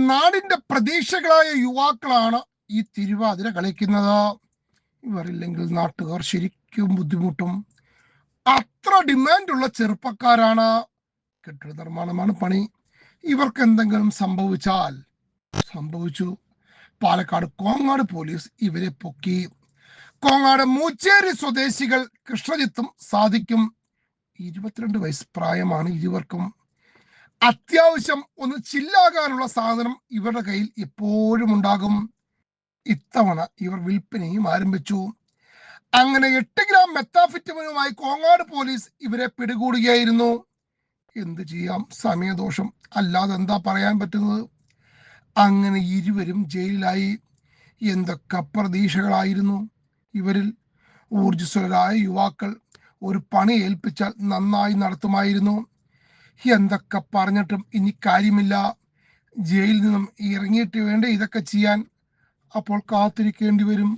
നാടിന്റെ പ്രതീക്ഷകളായ യുവാക്കളാണ് ഈ തിരുവാതിര കളിക്കുന്നത്. ഇവരില്ലെങ്കിൽ നാട്ടുകാർ ശരിക്കും ബുദ്ധിമുട്ടും. അത്ര ഡിമാൻഡുള്ള ചെറുപ്പക്കാരാണ്. കെട്ടിട നിർമ്മാണമാണ് പണി. ഇവർക്ക് എന്തെങ്കിലും സംഭവിച്ചു. പാലക്കാട് കോങ്ങാട് പോലീസ് ഇവരെ പൊക്കി. കോങ്ങാട് മൂച്ചേരി സ്വദേശികൾ കൃഷ്ണജിത്തും സാധിക്കും 22 വയസ്സ് പ്രായമാണ് ഇരുവർക്കും. അത്യാവശ്യം ഒന്ന് ചില്ലാകാനുള്ള സാധനം ഇവരുടെ കയ്യിൽ എപ്പോഴും ഉണ്ടാകും. ഇത്തവണ ഇവർ വിൽപ്പനയും ആരംഭിച്ചു. അങ്ങനെ 8 ഗ്രാം മെത്താഫിറ്റമിനുമായി കോങ്ങാട് പോലീസ് ഇവരെ പിടികൂടുകയായിരുന്നു. എന്ത് ചെയ്യാം, സമയദോഷം അല്ലാതെ എന്താ പറയാൻ പറ്റുന്നത്. അങ്ങനെ ഇരുവരും ജയിലിലായി. എന്തൊക്കെ പ്രതീക്ഷകളായിരുന്നു ഇവരിൽ. ഊർജ്ജസ്വലരായ യുവാക്കൾ ഒരു പണി ഏൽപ്പിച്ചാൽ നന്നായി നടത്തുമായിരുന്നു. എന്തൊക്കെ പറഞ്ഞിട്ടും ഇനി കാര്യമില്ല. ജയിലിൽ നിന്നും ഇറങ്ങിയിട്ട് വേണ്ടേ ഇതൊക്കെ ചെയ്യാൻ. അപ്പോൾ കാത്തിരിക്കേണ്ടി വരും.